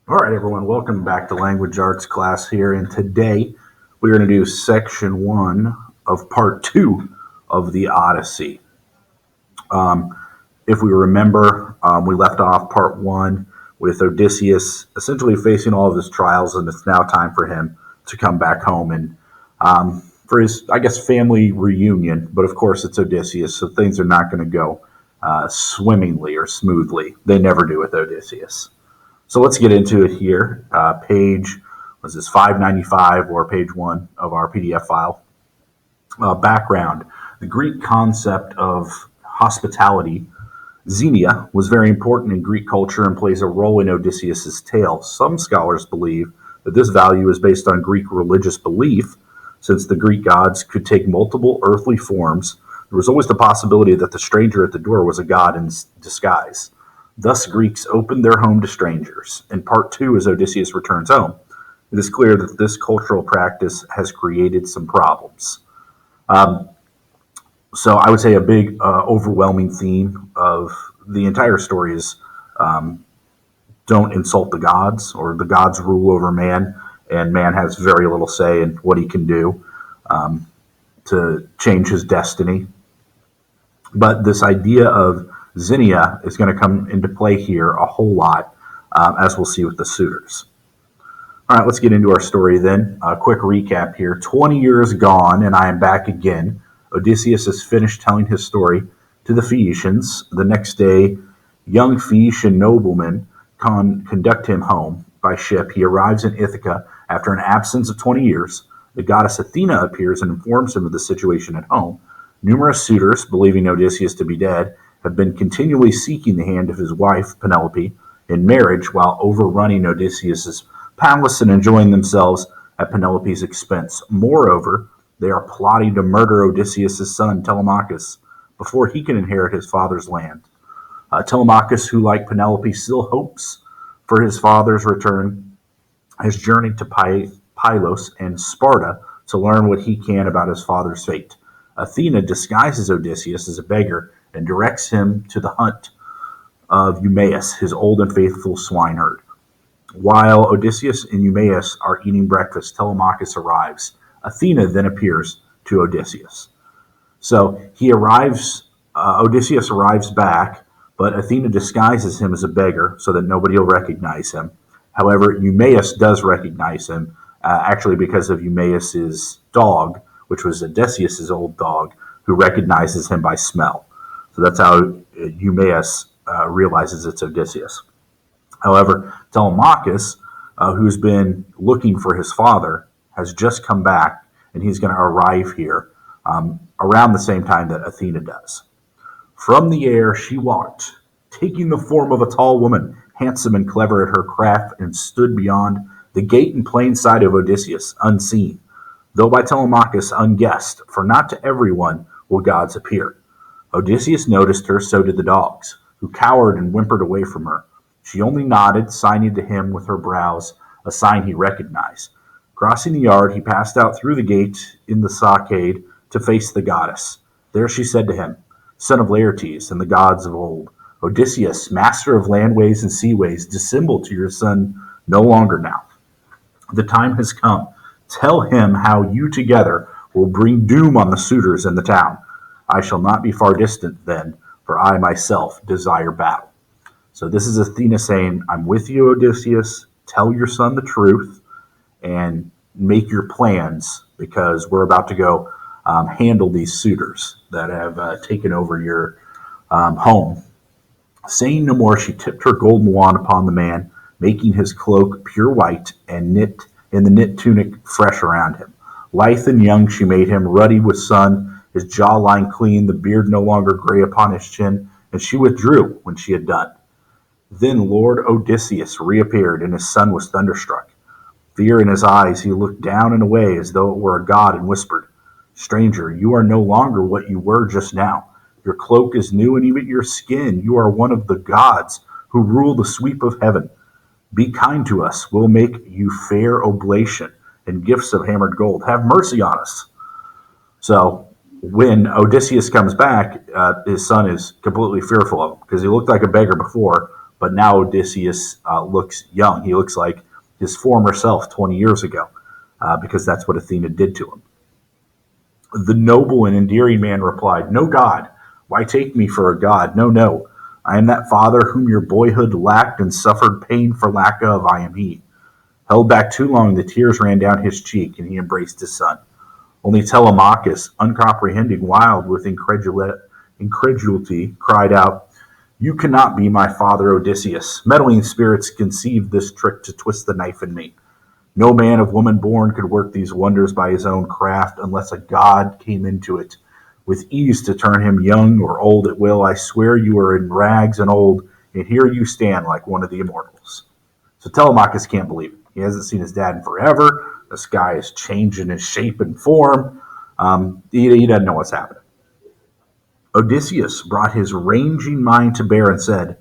All right, everyone, welcome back to Language Arts class here. And today we're going to do section one of part two of the Odyssey. If we remember, we left off part one with Odysseus essentially facing all of his trials, and it's now time for him to come back home and for his, I guess, family reunion. But of course, it's Odysseus, so things are not going to go swimmingly or smoothly. They never do with Odysseus. So let's get into it here. Page, was this 595 or page one of our PDF file? Background. The Greek concept of hospitality, xenia, was very important in Greek culture and plays a role in Odysseus's tale. Some scholars believe that this value is based on Greek religious belief. Since the Greek gods could take multiple earthly forms, there was always the possibility that the stranger at the door was a god in disguise. Thus, Greeks opened their home to strangers. In part two, as Odysseus returns home, it is clear that this cultural practice has created some problems. So I would say a big, overwhelming theme of the entire story is don't insult the gods, or the gods rule over man, and man has very little say in what he can do to change his destiny. But this idea of xenia is going to come into play here a whole lot, as we'll see with the suitors. All right, let's get into our story then. A quick recap here. 20 years gone, and I am back again. Odysseus has finished telling his story to the Phaeacians. The next day, young Phaeacian noblemen conduct him home by ship. He arrives in Ithaca after an absence of 20 years. The goddess Athena appears and informs him of the situation at home. Numerous suitors, believing Odysseus to be dead, have been continually seeking the hand of his wife, Penelope, in marriage while overrunning Odysseus's palace and enjoying themselves at Penelope's expense. Moreover, they are plotting to murder Odysseus's son, Telemachus, before he can inherit his father's land. Telemachus, who like Penelope still hopes for his father's return, has journeyed to Pylos and Sparta to learn what he can about his father's fate. Athena disguises Odysseus as a beggar and directs him to the hunt of Eumaeus, his old and faithful swineherd. While Odysseus and Eumaeus are eating breakfast, Telemachus arrives. Athena then appears to Odysseus. So Odysseus arrives back, but Athena disguises him as a beggar so that nobody will recognize him. However, Eumaeus does recognize him, actually because of Eumaeus's dog, which was Odysseus's old dog, who recognizes him by smell. So that's how Eumaeus realizes it's Odysseus. However, Telemachus, who's been looking for his father, has just come back, and he's going to arrive here around the same time that Athena does. From the air she walked, taking the form of a tall woman, handsome and clever at her craft, and stood beyond the gate in plain sight of Odysseus, unseen, though by Telemachus unguessed, for not to everyone will gods appear. Odysseus noticed her, so did the dogs, who cowered and whimpered away from her. She only nodded, signing to him with her brows, a sign he recognized. Crossing the yard, he passed out through the gate in the stockade to face the goddess. There she said to him, "Son of Laertes and the gods of old, Odysseus, master of landways and seaways, dissemble to your son no longer now. The time has come. Tell him how you together will bring doom on the suitors in the town. I shall not be far distant then, for I myself desire battle." So this is Athena saying, I'm with you, Odysseus. Tell your son the truth and make your plans, because we're about to go handle these suitors that have taken over your home. Saying no more, she tipped her golden wand upon the man, making his cloak pure white and the knit tunic fresh around him. Lithe and young she made him, ruddy with sun, his jawline clean, the beard no longer gray upon his chin, and she withdrew when she had done. Then Lord Odysseus reappeared, and his son was thunderstruck. Fear in his eyes, he looked down and away as though it were a god and whispered, "Stranger, you are no longer what you were just now. Your cloak is new, and even your skin. You are one of the gods who rule the sweep of heaven. Be kind to us. We'll make you fair oblation and gifts of hammered gold. Have mercy on us." So when Odysseus comes back, his son is completely fearful of him because he looked like a beggar before, But now Odysseus looks young. He looks like his former self 20 years ago, because that's what Athena did to him. The noble and endearing man replied, "No god. Why take me for a god? No, no. I am that father whom your boyhood lacked and suffered pain for lack of. I am he." Held back too long, the tears ran down his cheek, and he embraced his son. Only Telemachus, uncomprehending, wild with incredulity, cried out, "You cannot be my father Odysseus. Meddling spirits conceived this trick to twist the knife in me. No man of woman born could work these wonders by his own craft unless a god came into it, with ease to turn him young or old at will. I swear you are in rags and old, and here you stand like one of the immortals." So Telemachus can't believe it. He hasn't seen his dad in forever. This guy is changing his shape and form. He doesn't know what's happening. Odysseus brought his ranging mind to bear and said,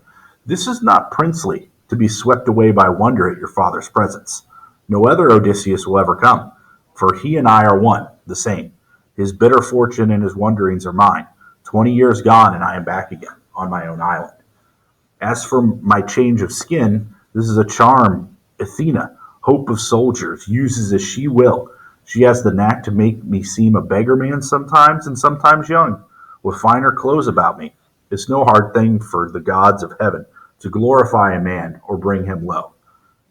"This is not princely, to be swept away by wonder at your father's presence. No other Odysseus will ever come, for he and I are one, the same. His bitter fortune and his wanderings are mine. 20 years gone, and I am back again, on my own island. As for my change of skin, this is a charm Athena, hope of soldiers, uses as she will. She has the knack to make me seem a beggar man sometimes, and sometimes young, with finer clothes about me. It's no hard thing for the gods of heaven to glorify a man or bring him low."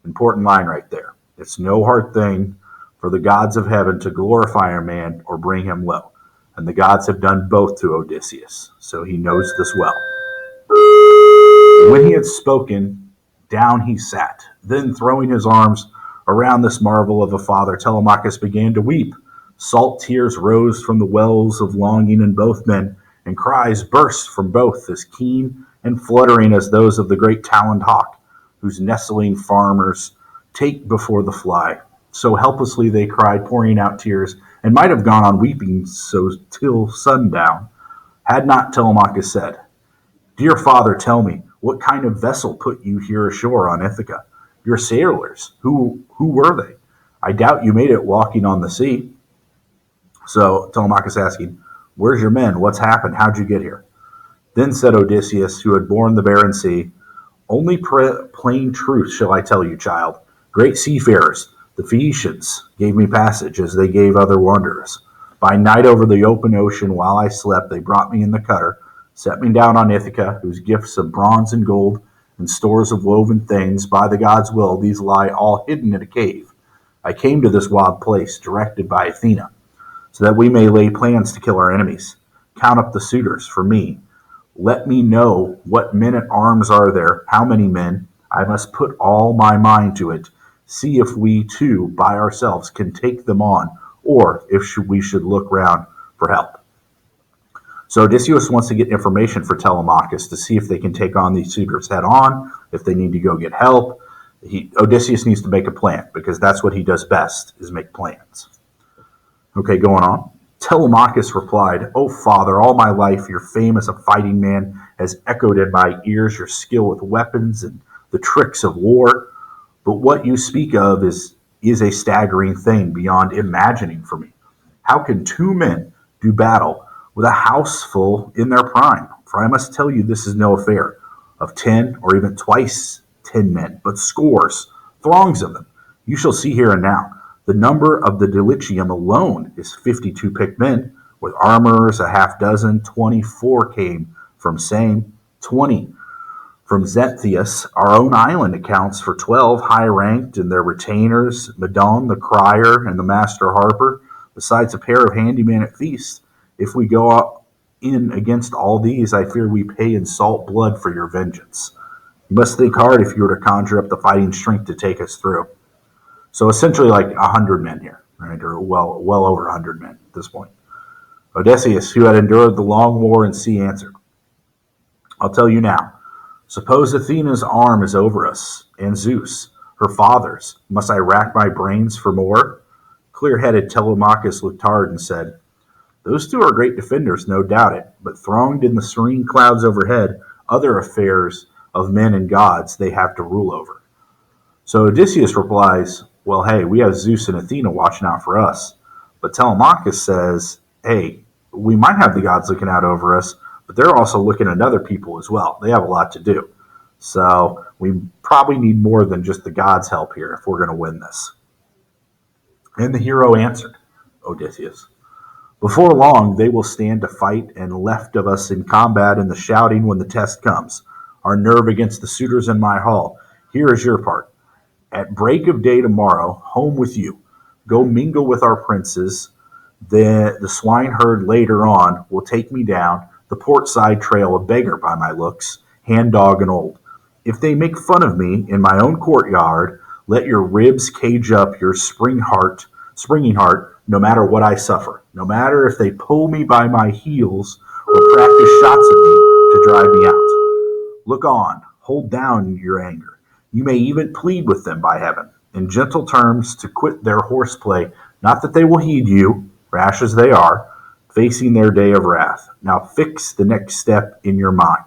Important line right there. It's no hard thing for the gods of heaven to glorify a man or bring him low. And the gods have done both to Odysseus, so he knows this well. When he had spoken, down he sat. Then, throwing his arms around this marvel of a father, Telemachus began to weep. Salt tears rose from the wells of longing in both men, and cries burst from both, as keen and fluttering as those of the great taloned hawk, whose nestling farmers take before the fly. So helplessly they cried, pouring out tears, and might have gone on weeping so till sundown, had not Telemachus said, "Dear father, tell me, what kind of vessel put you here ashore on Ithaca? Your sailors, who were they? I doubt you made it walking on the sea." So Telemachus asking, "Where's your men? What's happened? How'd you get here?" Then said Odysseus, who had borne the barren sea, "Only plain truth shall I tell you, child. Great seafarers, the Phaeacians, gave me passage, as they gave other wanderers. By night over the open ocean, while I slept, they brought me in the cutter, set me down on Ithaca, whose gifts of bronze and gold and stores of woven things, by the gods' will, these lie all hidden in a cave. I came to this wild place, directed by Athena, so that we may lay plans to kill our enemies. Count up the suitors for me. Let me know what men at arms are there, how many men. I must put all my mind to it. See if we too, by ourselves, can take them on, or if we should look round for help." So Odysseus wants to get information for Telemachus to see if they can take on these suitors head on, if they need to go get help. Odysseus needs to make a plan, because that's what he does best, is make plans. Okay, going on. Telemachus replied, "O father, all my life your fame as a fighting man has echoed in my ears, your skill with weapons and the tricks of war. But what you speak of is a staggering thing beyond imagining for me. How can two men do battle with a house full in their prime? For I must tell you, this is no affair of 10 or even twice 10 men, but scores, throngs of them. You shall see here and now. The number of the Delicium alone is 52 picked men, with armorers a half dozen. 24 came from Same, 20 from Zentheus. Our own island accounts for 12 high-ranked, and their retainers, Medon, the crier, and the master harper, besides a pair of handymen at feast. If we go in against all these, I fear we pay in salt blood for your vengeance. You must think hard if you were to conjure up the fighting strength to take us through." So essentially like 100 men here, right? Or well over 100 men at this point. Odysseus, who had endured the long war in sea, answered, "I'll tell you now. Suppose Athena's arm is over us, and Zeus, her father's. Must I rack my brains for more?" Clear-headed Telemachus looked hard and said, "Those two are great defenders, no doubt it, but thronged in the serene clouds overhead, other affairs of men and gods they have to rule over." So Odysseus replies, "Well, hey, we have Zeus and Athena watching out for us." But Telemachus says, "Hey, we might have the gods looking out over us, but they're also looking at other people as well. They have a lot to do. So we probably need more than just the gods' help here if we're going to win this. And the hero answered, Odysseus, before long they will stand to fight, and left of us in combat and the shouting when the test comes. Our nerve against the suitors in my hall. Here is your part. At break of day tomorrow, home with you. Go mingle with our princes. The swineherd later on will take me down the port side trail, a beggar by my looks, hand dog and old. If they make fun of me in my own courtyard, let your ribs cage up your springing heart, no matter what I suffer, no matter if they pull me by my heels or practice shots at me to drive me out. Look on, hold down your anger. You may even plead with them, by heaven, in gentle terms to quit their horseplay, not that they will heed you, rash as they are, facing their day of wrath. Now fix the next step in your mind.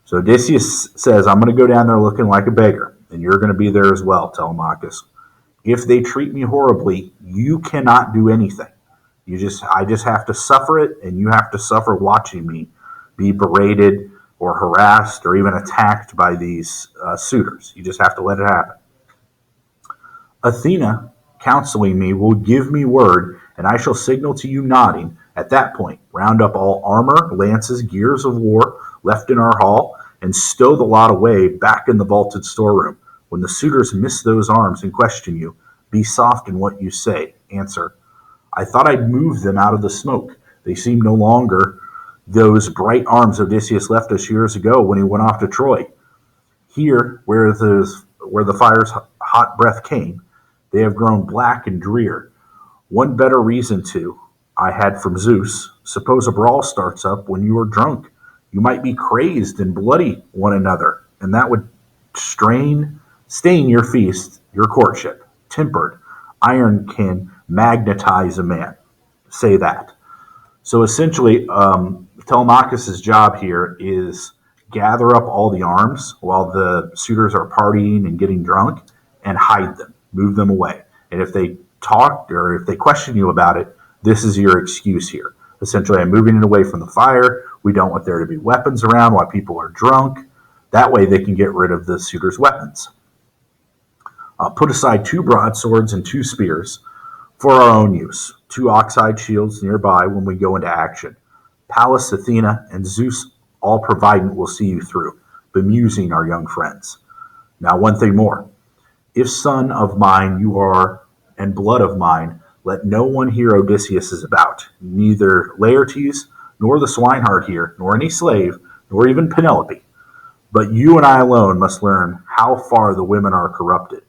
So Odysseus says, I'm going to go down there looking like a beggar, and you're going to be there as well, Telemachus. If they treat me horribly, you cannot do anything. I just have to suffer it, and you have to suffer watching me be berated or harassed or even attacked by these suitors. You just have to let it happen. Athena, counseling me, will give me word, and I shall signal to you nodding. At that point, round up all armor, lances, gears of war left in our hall, and stow the lot away back in the vaulted storeroom. When the suitors miss those arms and question you, be soft in what you say. Answer, I thought I'd move them out of the smoke. They seem no longer those bright arms Odysseus left us years ago when he went off to Troy. Here, where the fire's hot breath came, they have grown black and drear. One better reason I had from Zeus. Suppose a brawl starts up when you are drunk. You might be crazed and bloody one another, and that would stain your feast, your courtship. Tempered, iron can magnetize a man. Say that. So essentially, Telemachus' job here is gather up all the arms while the suitors are partying and getting drunk and hide them, move them away. And if they talk or if they question you about it, this is your excuse here. Essentially, I'm moving it away from the fire. We don't want there to be weapons around while people are drunk. That way they can get rid of the suitors' weapons. Put aside 2 broadswords and 2 spears for our own use, 2 ox-hide shields nearby when we go into action. Pallas, Athena, and Zeus, all provident, will see you through, bemusing our young friends. Now, one thing more. If son of mine you are, and blood of mine, let no one hear Odysseus is about, neither Laertes, nor the swineherd here, nor any slave, nor even Penelope. But you and I alone must learn how far the women are corrupted.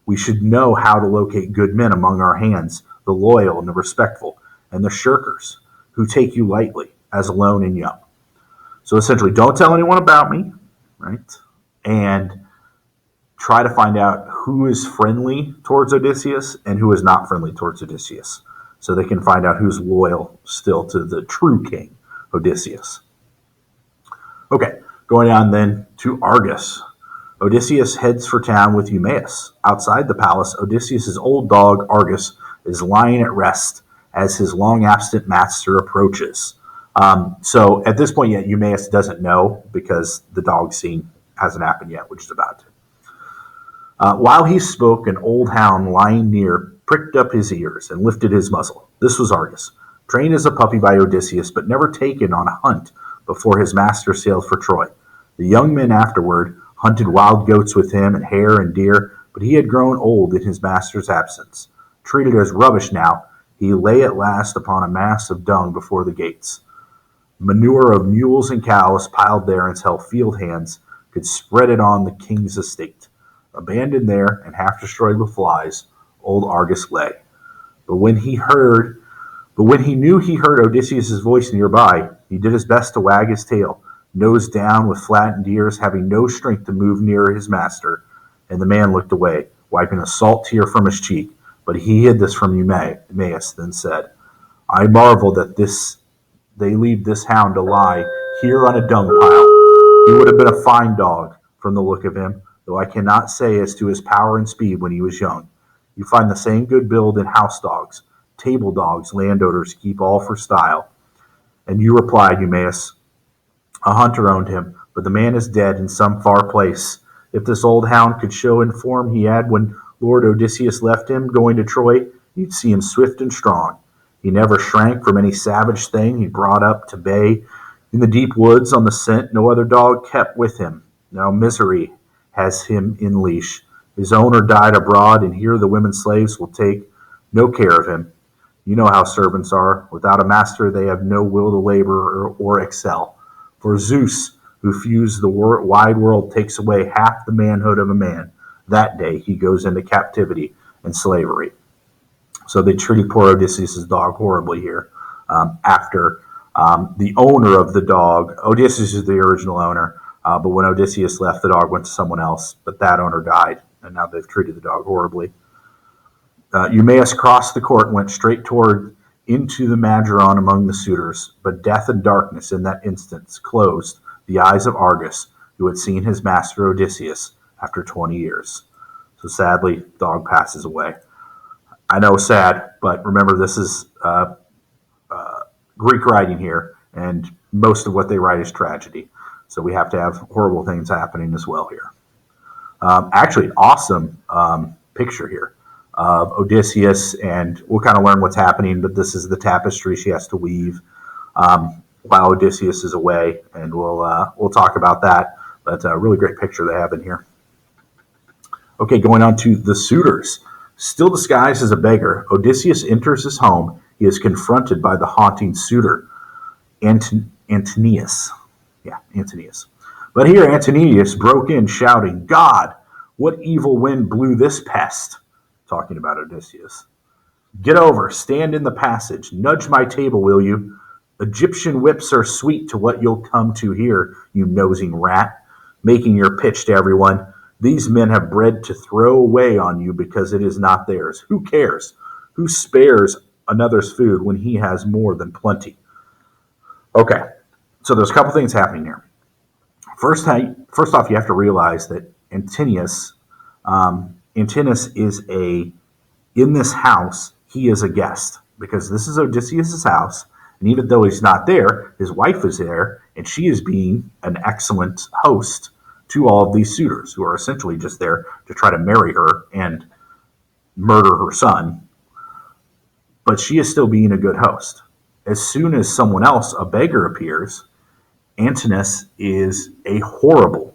We should know how to locate good men among our hands, the loyal and the respectful, and the shirkers, who take you lightly, as alone and young. So essentially, don't tell anyone about me, right? And try to find out who is friendly towards Odysseus and who is not friendly towards Odysseus, so they can find out who's loyal still to the true king, Odysseus. Okay, going on then to Argus. Odysseus heads for town with Eumaeus. Outside the palace, Odysseus' old dog, Argus, is lying at rest as his long-absent master approaches. So at this point yet, Eumaeus doesn't know because the dog scene hasn't happened yet, which is about to. While he spoke, an old hound lying near pricked up his ears and lifted his muzzle. This was Argus, trained as a puppy by Odysseus, but never taken on a hunt before his master sailed for Troy. The young men afterward hunted wild goats with him and hare and deer, but he had grown old in his master's absence. Treated as rubbish now, he lay at last upon a mass of dung before the gates. Manure of mules and cows piled there until field hands could spread it on the king's estate. Abandoned there and half destroyed with flies, old Argus lay. But when he knew he heard Odysseus' voice nearby, he did his best to wag his tail, nose down with flattened ears, having no strength to move nearer his master. And the man looked away, wiping a salt tear from his cheek. But he hid this from Eumaeus, then said, I marvel that they leave this hound to lie here on a dung pile. He would have been a fine dog from the look of him, though I cannot say as to his power and speed when he was young. You find the same good build in house dogs. Table dogs landowners keep all for style. And you replied, Eumaeus, a hunter owned him, but the man is dead in some far place. If this old hound could show in form he had when Lord Odysseus left him, going to Troy, you'd see him swift and strong. He never shrank from any savage thing he brought up to bay. In the deep woods on the scent, no other dog kept with him. Now misery has him in leash. His owner died abroad, and here the women slaves will take no care of him. You know how servants are. Without a master, they have no will to labor or excel. For Zeus, who fused the wide world, takes away half the manhood of a man. That day he goes into captivity and slavery. So they treated poor Odysseus' dog horribly here. After the owner of the dog, Odysseus is the original owner, but when Odysseus left, the dog went to someone else, but that owner died, and now they've treated the dog horribly. Eumaeus crossed the court and went straight toward into the Mageron among the suitors, but death and darkness in that instant closed the eyes of Argus, who had seen his master Odysseus after 20 years. So sadly, the dog passes away. I know, sad, but remember, this is Greek writing here, and most of what they write is tragedy. So we have to have horrible things happening as well here. Actually, awesome picture here of Odysseus, and we'll kind of learn what's happening, but this is the tapestry she has to weave while Odysseus is away, and we'll talk about that. But a really great picture they have in here. Okay, going on to the suitors. Still disguised as a beggar, Odysseus enters his home. He is confronted by the haunting suitor, Antonius. Yeah, Antonius. But here Antonius broke in, shouting, "God, what evil wind blew this pest?" Talking about Odysseus. "Get over, stand in the passage, nudge my table, will you? Egyptian whips are sweet to what you'll come to here, you nosing rat, making your pitch to everyone. These men have bread to throw away on you because it is not theirs. Who cares? Who spares another's food when he has more than plenty?" Okay, so there's a couple things happening here. First off, you have to realize that Antonius is in this house, he is a guest, because this is Odysseus' house, and even though he's not there, his wife is there, and she is being an excellent host to all of these suitors, who are essentially just there to try to marry her and murder her son. But she is still being a good host. As soon as someone else, a beggar, appears, Antonius is a horrible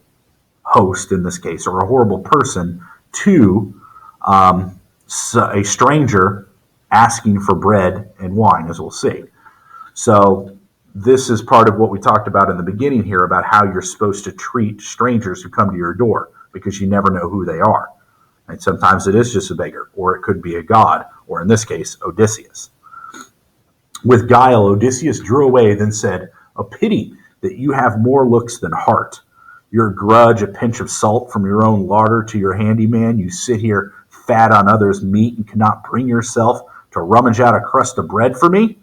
host in this case, or a horrible person to a stranger asking for bread and wine, as we'll see. So this is part of what we talked about in the beginning here about how you're supposed to treat strangers who come to your door, because you never know who they are. And sometimes it is just a beggar, or it could be a god, or in this case, Odysseus. With guile, Odysseus drew away, then said, "A pity that you have more looks than heart. Your grudge a pinch of salt from your own larder to your handyman. You sit here fat on others' meat and cannot bring yourself to rummage out a crust of bread for me."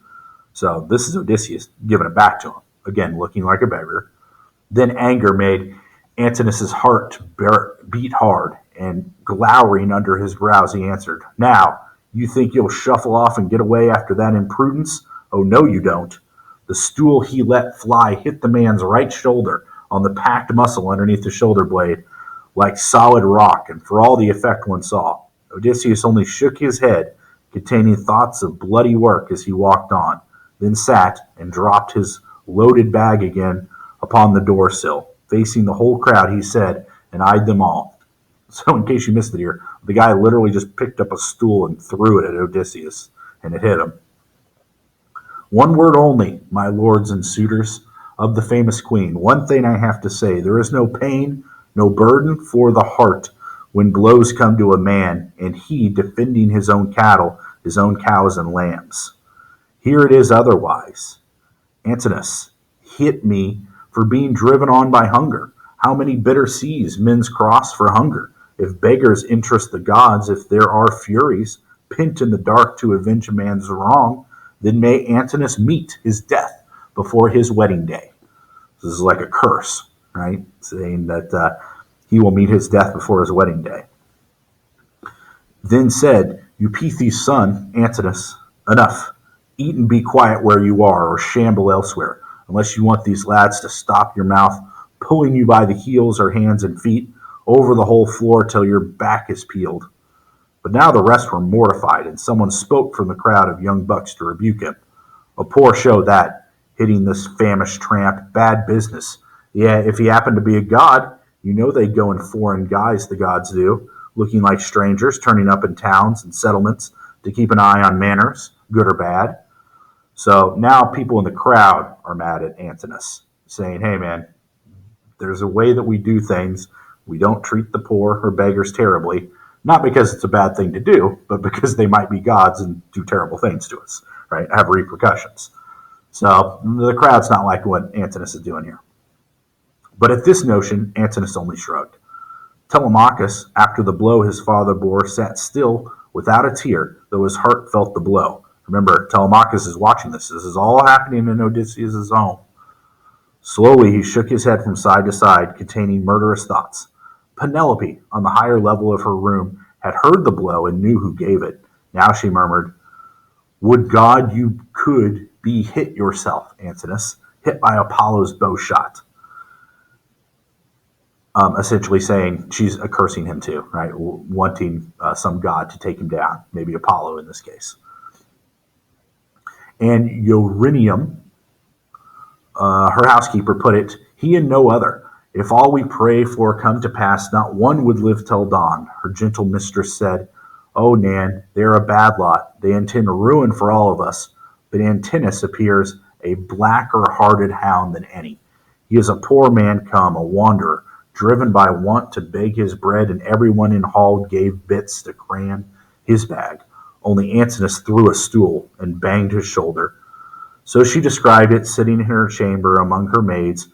So this is Odysseus giving it back to him, again looking like a beggar. Then anger made Antonius' heart beat hard, and glowering under his brows he answered, "Now, you think you'll shuffle off and get away after that imprudence? Oh, no, you don't." The stool he let fly hit the man's right shoulder on the packed muscle underneath the shoulder blade like solid rock, and for all the effect one saw, Odysseus only shook his head, containing thoughts of bloody work as he walked on, then sat and dropped his loaded bag again upon the door sill. Facing the whole crowd, he said, and eyed them all. So in case you missed it here, the guy literally just picked up a stool and threw it at Odysseus, and it hit him. "One word only, my lords and suitors of the famous queen. One thing I have to say. There is no pain, no burden for the heart when blows come to a man, and he defending his own cattle, his own cows and lambs. Here it is otherwise. Antonius hit me for being driven on by hunger. How many bitter seas men's cross for hunger? If beggars interest the gods, if there are furies pent in the dark to avenge a man's wrong, then may Antonius meet his death before his wedding day." This is like a curse, right? Saying that he will meet his death before his wedding day. Then said Eupeithes' son, Antonius, "Enough. Eat and be quiet where you are, or shamble elsewhere, unless you want these lads to stop your mouth pulling you by the heels or hands and feet over the whole floor till your back is peeled. But now the rest were mortified, and someone spoke from the crowd of young bucks to rebuke him. A poor show that, hitting this famished tramp, bad business. Yeah, if he happened to be a god, you know they'd go in foreign guise, the gods do, looking like strangers, turning up in towns and settlements to keep an eye on manners, good or bad. So now people in the crowd are mad at Antinous, saying, hey man, there's a way that we do things. We don't treat the poor or beggars terribly, not because it's a bad thing to do, but because they might be gods and do terrible things to us, right? Have repercussions. So the crowd's not like what Antinous is doing here. But at this notion, Antinous only shrugged. Telemachus, after the blow his father bore, sat still without a tear, though his heart felt the blow. Remember, Telemachus is watching this. This is all happening in Odysseus' home. Slowly he shook his head from side to side, containing murderous thoughts. Penelope, on the higher level of her room, had heard the blow and knew who gave it. Now she murmured, would God you could be hit yourself, Antinous, hit by Apollo's bow shot. Essentially saying she's cursing him too, right? Wanting some god to take him down, maybe Apollo in this case. And Eurinium, her housekeeper, put it, he and no other. If all we pray for come to pass, not one would live till dawn. Her gentle mistress said, oh, Nan, they're a bad lot. They intend ruin for all of us. But Antinous appears a blacker-hearted hound than any. He is a poor man come, a wanderer, driven by want to beg his bread, and everyone in hall gave bits to cram his bag. Only Antinous threw a stool and banged his shoulder. So she described it, sitting in her chamber among her maids,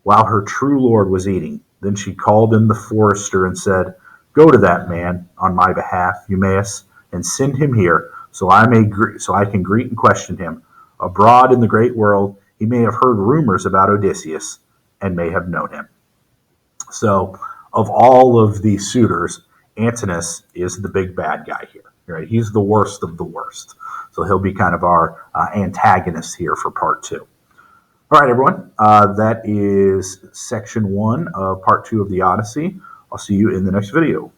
while her true lord was eating. Then she called in the forester and said, go to that man on my behalf, Eumaeus, and send him here, so I can greet and question him. Abroad in the great world, he may have heard rumors about Odysseus, and may have known him. So, of all of the suitors, Antinous is the big bad guy here. Right? He's the worst of the worst. So he'll be kind of our antagonist here for part 2. All right, everyone. That is section 1 of part 2 of the Odyssey. I'll see you in the next video.